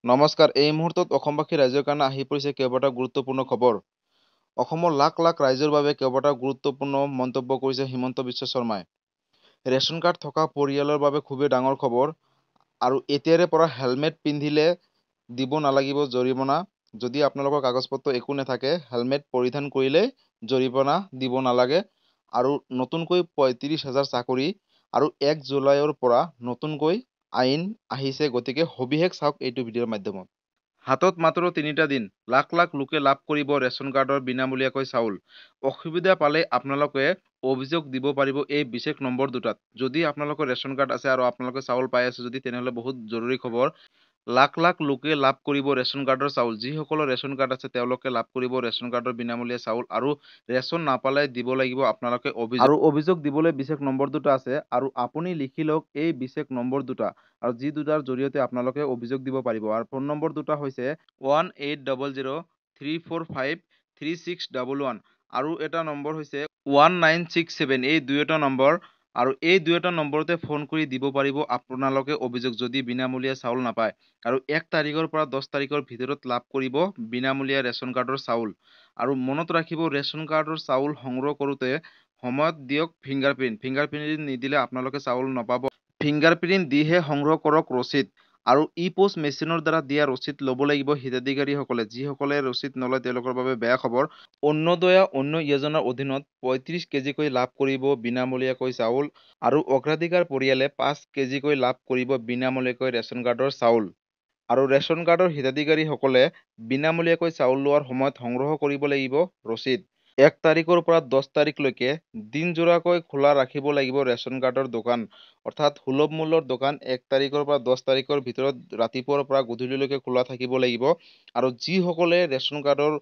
নমস্কাৰ। এই মুহূৰ্তত অসমবাসী ৰাইজৰ কাৰণে আহি পৰিছে কেইবাটাও গুৰুত্বপূৰ্ণ খবৰ। অসমৰ লাখ লাখ ৰাইজৰ বাবে কেইবাটাও গুৰুত্বপূৰ্ণ মন্তব্য কৰিছে হিমন্ত বিশ্ব শৰ্মাই। ৰেচন কাৰ্ড থকা পৰিয়ালৰ বাবে খুবেই ডাঙৰ খবৰ। আৰু এতিয়াৰে পৰা হেলমেট পিন্ধিলে দিব নালাগিব জৰিমনা। যদি আপোনালোকৰ কাগজ পত্ৰ একো নাথাকে, হেলমেট পৰিধান কৰিলে জৰিমনা দিব নালাগে। আৰু নতুনকৈ ৩৫,০০০ চাকৰি আৰু ১ জুলাইৰ পৰা নতুনকৈ আইন আহিছে। গতিকে সবিশেষ চাওক এইটো ভিডিঅ'ৰ মাধ্যমত। হাতত মাত্ৰ ৩টা দিন, লাখ লাখ লোকে লাভ কৰিব ৰেচন কাৰ্ডৰ বিনামূলীয়াকৈ চাউল। অসুবিধা পালে আপোনালোকে অভিযোগ দিব পাৰিব এই বিশেষ নম্বৰ দুটাত। যদি আপোনালোকৰ ৰেচন কাৰ্ড আছে আৰু আপোনালোকে চাউল পাই আছে যদি তেনেহ'লে বহুত জৰুৰী খবৰ। লাখ লাখ লোকে লাভ কৰিব ৰেচন কাৰ্ডৰ চাউল। যিসকলৰ ৰেচন কাৰ্ড আছে তেওঁলোকে লাভ কৰিব ৰেচন কাৰ্ডৰ বিনামূলীয়া চাউল। আৰু ৰেচন নাপালে দিব লাগিব আপোনালোকে অভিযোগ। আৰু অভিযোগ দিবলৈ বিশেষ নম্বৰ দুটা আছে আৰু আপুনি লিখি লওক এই বিশেষ নম্বৰ দুটা। আৰু যি দুটাৰ জৰিয়তে আপোনালোকে অভিযোগ দিব পাৰিব। আৰু ফোন নম্বৰ দুটা হৈছে 1800-345-3611 আৰু এটা নম্বৰ হৈছে 1967। এই দুয়োটা নম্বৰ আৰু এই দুয়োটা নম্বৰতে ফোন কৰি দিব পাৰিব আপোনালোকে অভিযোগ যদি বিনামূলীয়া চাউল নাপায়। আৰু 1 তাৰিখৰ পৰা 10 তাৰিখৰ ভিতৰত লাভ কৰিব বিনামূলীয়া ৰেচন কাৰ্ডৰ চাউল। আৰু মনত ৰাখিব ৰেচন কাৰ্ডৰ চাউল সংগ্ৰহ কৰোঁতে সময়ত দিয়ক ফিংগাৰপ্ৰিণ্ট। ফিংগাৰপ্ৰিণ্ট নিদিলে আপোনালোকে চাউল নাপাব। ফিংগাৰপ্ৰিণ্ট দিহে সংগ্ৰহ কৰক ৰচিদ। আৰু ই পোষ্ট মেচিনৰ দ্বাৰা দিয়া ৰচিদ ল'ব লাগিব হিতাধিকাৰীসকলে। যিসকলে ৰচিদ নলয় তেওঁলোকৰ বাবে বেয়া খবৰ। অন্নদয়া অন্ন যোজনাৰ অধীনত 35 কেজিকৈ লাভ কৰিব বিনামূলীয়াকৈ চাউল। আৰু অগ্ৰাধিকাৰ পৰিয়ালে 5 কেজিকৈ লাভ কৰিব বিনামূলীয়াকৈ ৰেচন কাৰ্ডৰ চাউল। আৰু ৰেচন কাৰ্ডৰ হিতাধিকাৰীসকলে বিনামূলীয়াকৈ চাউল লোৱাৰ সময়ত সংগ্ৰহ কৰিব লাগিব ৰচিদ। 1 তাৰিখৰ পৰা 10 তাৰিখলৈকে দিনজোৰাকৈ খোলা ৰাখিব লাগিব ৰেচন কাৰ্ডৰ দোকান। অৰ্থাৎ সুলভ মূল্যৰ দোকান 1 তাৰিখৰ পৰা 10 তাৰিখৰ ভিতৰত ৰাতিপুৱাৰ পৰা গধূলিলৈকে খোলা থাকিব লাগিব। আৰু যিসকলে ৰেচন কাৰ্ডৰ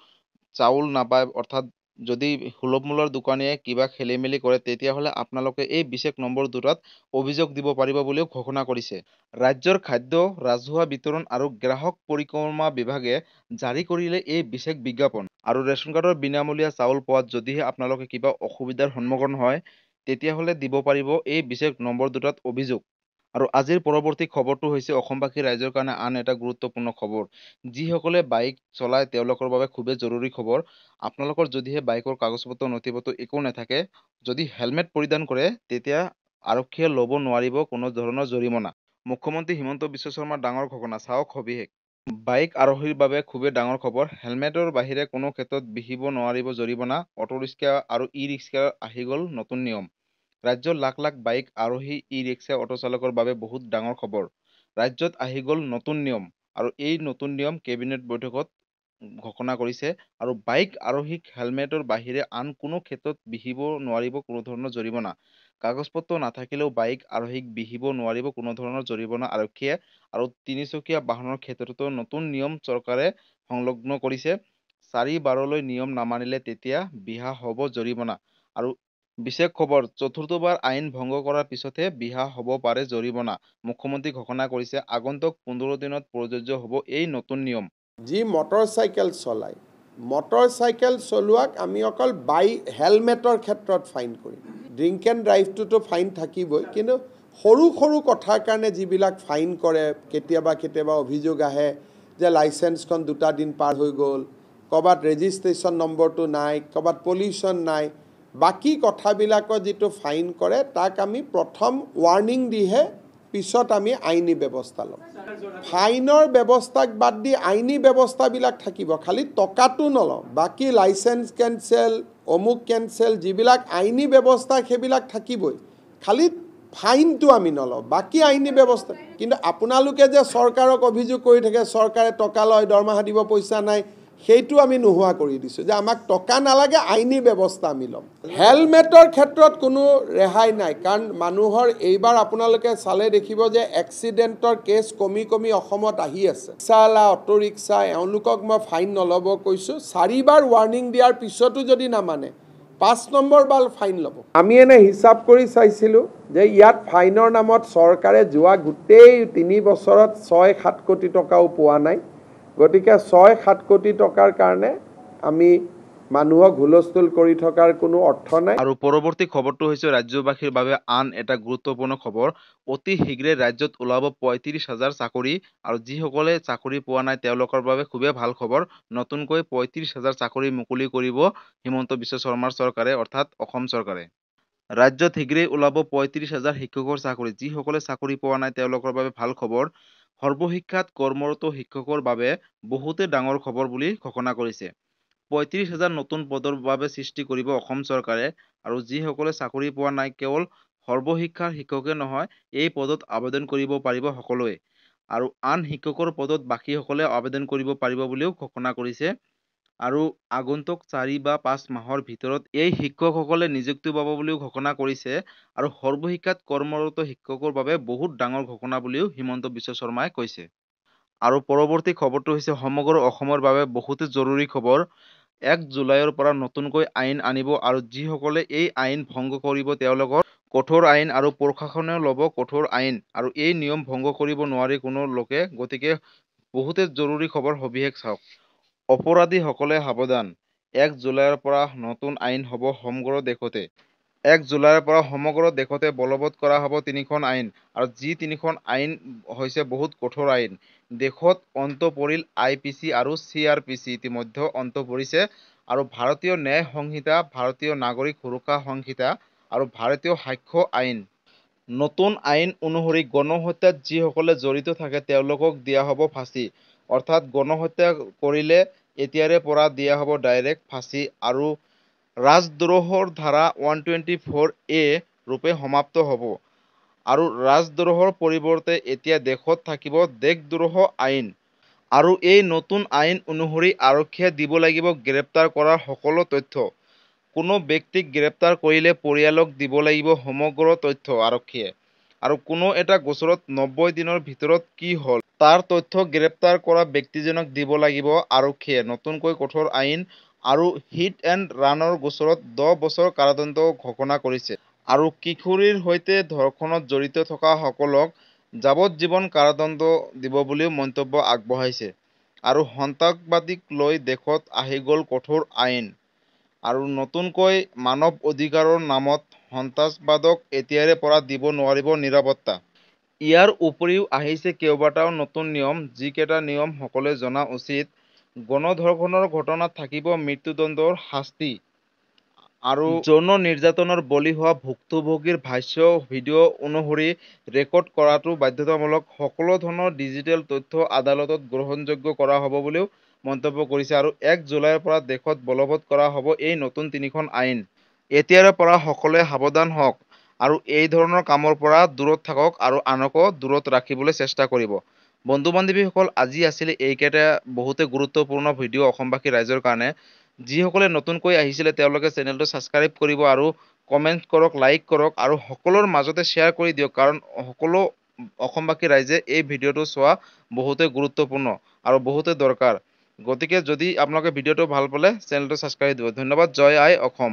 চাউল নাপায়, অৰ্থাৎ যদি সুলভ মূল্যৰ দোকানীয়ে কিবা খেলি মেলি কৰে তেতিয়াহ'লে আপোনালোকে এই বিশেষ নম্বৰ দুটাত অভিযোগ দিব পাৰিব বুলিও ঘোষণা কৰিছে। ৰাজ্যৰ খাদ্য, ৰাজহুৱা বিতৰণ আৰু গ্ৰাহক পৰিক্ৰমা বিভাগে জাৰি কৰিলে এই বিশেষ বিজ্ঞাপন। আৰু ৰেচন কাৰ্ডৰ বিনামূলীয়া চাউল পোৱাত যদিহে আপোনালোকে কিবা অসুবিধাৰ সন্মুখীন হয় তেতিয়াহ'লে দিব পাৰিব এই বিশেষ নম্বৰ দুটাত অভিযোগ। আৰু আজিৰ পৰৱৰ্তী খবৰটো হৈছে অসমবাসী ৰাইজৰ কাৰণে আন এটা গুৰুত্বপূৰ্ণ খবৰ। যিসকলে বাইক চলায় তেওঁলোকৰ বাবে খুবেই জৰুৰী খবৰ। আপোনালোকৰ যদিহে বাইকৰ কাগজ পত্ৰ নথিপত্ৰ একো নাথাকে, যদি হেলমেট পৰিধান কৰে তেতিয়া আৰক্ষীয়ে ল'ব নোৱাৰিব কোনো ধৰণৰ জৰিমনা। মুখ্যমন্ত্ৰী হিমন্ত বিশ্ব শৰ্মাৰ ডাঙৰ ঘোষণা, চাওক সবিশেষ। বাইক আৰোহীৰ বাবে খুবেই ডাঙৰ খবৰ। হেলমেটৰ বাহিৰে কোনো ক্ষেত্ৰত বিহিব নোৱাৰিব জৰিমনা। অটো ৰিক্সা আৰু ই ৰিক্সাৰ আহি গ'ল নতুন নিয়ম। ৰাজ্যৰ লাখ লাখ বাইক আৰোহী, ই ৰিক্সা, অটো চালকৰ বাবে বহুত ডাঙৰ খবৰ। ৰাজ্যত আহি গ'ল নতুন নিয়ম আৰু এই নতুন নিয়ম কেবিনেট বৈঠকত ঘোষণা কৰিছে। আৰু বাইক আৰোহীক হেলমেটৰ বাহিৰে আন কোনো ক্ষেত্ৰত বিহিব নোৱাৰিব কোনো ধৰণৰ জৰিমনা। কাগজ পত্ৰ নাথাকিলেও বাইক আৰোহীক বিহিব নোৱাৰিব কোনো ধৰণৰ জৰিমনা আৰক্ষীয়ে। আৰু তিনিচকীয়া বাহনৰ ক্ষেত্ৰতো নতুন নিয়ম চৰকাৰে সংলগ্ন কৰিছে। 4/12লৈ নিয়ম নামানিলে তেতিয়া বিহা হ'ব জৰিমনা। আৰু বিশেষ খবৰ, চতুৰ্থবাৰ আইন ভংগ কৰাৰ পিছতহে বিহা হ'ব পাৰে জৰিমনা। মুখ্যমন্ত্ৰী ঘোষণা কৰিছে আগন্তুক 15 দিনত প্ৰযোজ্য হ'ব এই নতুন নিয়ম। যি মটৰচাইকেল চলায়, মটৰচাইকেল চলোৱাক আমি অকল হেলমেটৰ ক্ষেত্ৰত ফাইন কৰিম। ড্ৰিংক এণ্ড ড্ৰাইভটোতো ফাইন থাকিবই, কিন্তু সৰু সৰু কথাৰ কাৰণে যিবিলাক ফাইন কৰে, কেতিয়াবা অভিযোগ আহে যে লাইচেন্সখন 2টা দিন পাৰ হৈ গ'ল, ক'ৰবাত ৰেজিষ্ট্ৰেশ্যন নম্বৰটো নাই, ক'ৰবাত পলিউশ্যন নাই, বাকী কথাবিলাকৰ যিটো ফাইন কৰে তাক আমি প্ৰথম ৱাৰ্ণিং দিহে পিছত আমি আইনী ব্যৱস্থা ল'ম। ফাইনৰ ব্যৱস্থাক বাদ দি আইনী ব্যৱস্থাবিলাক থাকিব, খালি টকাটো নলওঁ। বাকী লাইচেন্স কেঞ্চেল, অমুক কেঞ্চেল, যিবিলাক আইনী ব্যৱস্থা সেইবিলাক থাকিবই, খালি ফাইনটো আমি নলওঁ, বাকী আইনী ব্যৱস্থা। কিন্তু আপোনালোকে যে চৰকাৰক অভিযোগ কৰি থাকে চৰকাৰে টকা লয়, দৰমহা দিব পইচা নাই, সেইটো আমি নোহোৱা কৰি দিছোঁ যে আমাক টকা নালাগে, আইনী ব্যৱস্থা আমি ল'ম। হেলমেটৰ ক্ষেত্ৰত কোনো ৰেহাই নাই, কাৰণ মানুহৰ এইবাৰ আপোনালোকে চালে দেখিব যে এক্সিডেণ্টৰ কেছ কমি অসমত আহি আছে। ৰিক্সাৱালা, অটো ৰিক্সা, এওঁলোকক মই ফাইন নল'ব কৈছোঁ। 4বাৰ ৱাৰ্ণিং দিয়াৰ পিছতো যদি নামানে 5 নম্বৰ বাৰ ফাইন ল'ব। আমি এনে হিচাপ কৰি চাইছিলোঁ যে ইয়াত ফাইনৰ নামত চৰকাৰে যোৱা গোটেই 3 বছৰত 6-7 কোটি টকাও পোৱা নাই। গতিকে 6-7 কোটি টকাৰ কাৰণে আমি মানুহক হুলস্থুল কৰি থকাৰ কোনো অৰ্থ নাই। আৰু পৰৱৰ্তী খবৰটো হৈছে ৰাজ্যবাসীৰ বাবে আন এটা গুৰুত্বপূৰ্ণ খবৰ। অতি শীঘ্ৰে ৰাজ্যত ওলাব ৩৫,০০০ চাকৰি, আৰু যিসকলে চাকৰি পোৱা নাই তেওঁলোকৰ বাবে খুবেই ভাল খবৰ। নতুনকৈ ৩৫,০০০ চাকৰি মুকলি কৰিব হিমন্ত বিশ্ব শৰ্মাৰ চৰকাৰে, অৰ্থাৎ অসম চৰকাৰে। ৰাজ্যত শীঘ্ৰেই ওলাব ৩৫,০০০ শিক্ষকৰ চাকৰি। যিসকলে চাকৰি পোৱা নাই তেওঁলোকৰ বাবে ভাল খবৰ। সৰ্বশিক্ষাত কৰ্মৰত শিক্ষকৰ বাবে বহুতে ডাঙৰ খবৰ বুলি ঘোষণা কৰিছে। ৩৫,০০০ নতুন পদৰ বাবে সৃষ্টি কৰিব অসম চৰকাৰে, আৰু যিসকলে চাকৰি পোৱা নাই কেৱল সৰ্বশিক্ষাৰ শিক্ষকে নহয়, এই পদত আবেদন কৰিব পাৰিব সকলোৱে, আৰু আন শিক্ষকৰ পদত বাকীসকলে আবেদন কৰিব পাৰিব বুলিও ঘোষণা কৰিছে। আৰু আগন্তুক ৪ বা ৫ মাহৰ ভিতৰত এই শিক্ষকসকলে নিযুক্তি পাব বুলিও ঘোষণা কৰিছে। আৰু সৰ্বশিক্ষাত কৰ্মৰত শিক্ষকৰ বাবে বহুত ডাঙৰ ঘোষণা বুলিও হিমন্ত বিশ্ব শৰ্মাই কৈছে। আৰু পৰৱৰ্তী খবৰটো হৈছে সমগ্ৰ অসমৰ বাবে বহুতে জৰুৰী খবৰ। ১ জুলাইৰ পৰা নতুনকৈ আইন আনিব, আৰু যিসকলে এই আইন ভংগ কৰিব তেওঁলোকৰ কঠোৰ আইন, আৰু প্ৰশাসনেও ল'ব কঠোৰ আইন, আৰু এই নিয়ম ভংগ কৰিব নোৱাৰি কোনো লোকে। গতিকে বহুতে জৰুৰী খবৰ, সবিশেষ চাওক। অপৰাধীসকলে সাৱধান, ১ জুলাইৰ পৰা নতুন আইন হ'ব সমগ্ৰ দেশতে। ১ জুলাইৰ পৰা সমগ্ৰ দেশতে বলবৎ কৰা হ'ব ৩খন আইন, আৰু যি ৩খন আইন হৈছে বহুত কঠোৰ আইন। দেশত অন্ত পৰিল IPC আৰু CRPC, ইতিমধ্যে অন্ত পৰিছে। আৰু ভাৰতীয় ন্যায় সংহিতা, ভাৰতীয় নাগৰিক সুৰক্ষা সংহিতা আৰু ভাৰতীয় সাক্ষ্য আইন। নতুন আইন অনুসৰি গণহত্যাত যিসকলে জড়িত থাকে তেওঁলোকক দিয়া হ'ব ফাঁচী, অৰ্থাৎ গণহত্যা কৰিলে এতিয়াৰে পৰা দিয়া হ'ব ডাইৰেক্ট ফাঁচী। আৰু ৰাজদ্ৰোহৰ ধাৰা 124A ৰূপে সমাপ্ত হ'ব, আৰু ৰাজদ্ৰোহৰ পৰিৱৰ্তে এতিয়া দেশত থাকিব দেশদ্ৰোহ আইন। আৰু এই নতুন আইন অনুসৰি আৰক্ষীয়ে দিব লাগিব গ্ৰেপ্তাৰ কৰাৰ সকলো তথ্য। কোনো ব্যক্তিক গ্ৰেপ্তাৰ কৰিলে পৰিয়ালক দিব লাগিব সমগ্ৰ তথ্য আৰক্ষীয়ে। আৰু কোনো এটা গোচৰত 90 দিনৰ ভিতৰত কি হ'ল তাৰ তথ্য গ্ৰেপ্তাৰ কৰা ব্যক্তিজনক দিব লাগিব আৰক্ষীয়ে। নতুনকৈ কঠোৰ আইন। আৰু হিট এণ্ড ৰানৰ গোচৰত 10 বছৰ কাৰাদণ্ড ঘোষণা কৰিছে। আৰু কিশোৰীৰ সৈতে ধৰ্ষণত জড়িত থকা সকলক যাৱজ্জীৱন কাৰাদণ্ড দিব বুলিও মন্তব্য আগবঢ়াইছে। আৰু সন্ত্ৰাসবাদীক লৈ দেশত আহি গ'ল কঠোৰ আইন। আৰু নতুনকৈ মানৱ অধিকাৰৰ নামত সন্ত্ৰাসবাদক এতিয়াৰে পৰা দিব নোৱাৰিব নিৰাপত্তা। ইয়াৰ উপৰিও আহিছে কেইবাটাও নতুন নিয়ম, যিকেইটা নিয়ম সকলোৱে জনা উচিত। গণধৰ্ষণৰ ঘটনাত থাকিব মৃত্যুদণ্ডৰ শাস্তি। আৰু যৌন নিৰ্যাতনৰ বলি হোৱা ভুক্তভোগীৰ ভাষ্য ভিডিঅ' অনুসৰি ৰেকৰ্ড কৰাটো বাধ্যতামূলক। সকলো ধৰণৰ ডিজিটেল তথ্য আদালতত গ্ৰহণযোগ্য কৰা হ'ব বুলিও মন্তব্য কৰিছে। আৰু ১ জুলাইৰ পৰা দেশত বলবৎ কৰা হ'ব এই নতুন ৩খন আইন। এতিয়াৰে পৰা সকলোৱে সাৱধান হওক, আৰু এই ধৰণৰ কামৰ পৰা দূৰত থাকক, আৰু আনকো দূৰত ৰাখিবলৈ চেষ্টা কৰিব। বন্ধু বান্ধৱীসকল, আজি আছিলে এইকেইটা বহুতে গুৰুত্বপূৰ্ণ ভিডিঅ' অসমবাসী ৰাইজৰ কাৰণে। যিসকলে নতুনকৈ আহিছিলে তেওঁলোকে চেনেলটো ছাবস্ক্ৰাইব কৰিব, আৰু কমেণ্ট কৰক, লাইক কৰক, আৰু সকলোৰ মাজতে শ্বেয়াৰ কৰি দিয়ক, কাৰণ সকলো অসমবাসী ৰাইজে এই ভিডিঅ'টো চোৱা বহুতে গুৰুত্বপূৰ্ণ আৰু বহুতে দৰকাৰ। গতিকে যদি আপোনালোকে ভিডিঅ'টো ভাল পালে চেনেলটো ছাবস্ক্ৰাইব দিব। ধন্যবাদ। জয় আই অসম।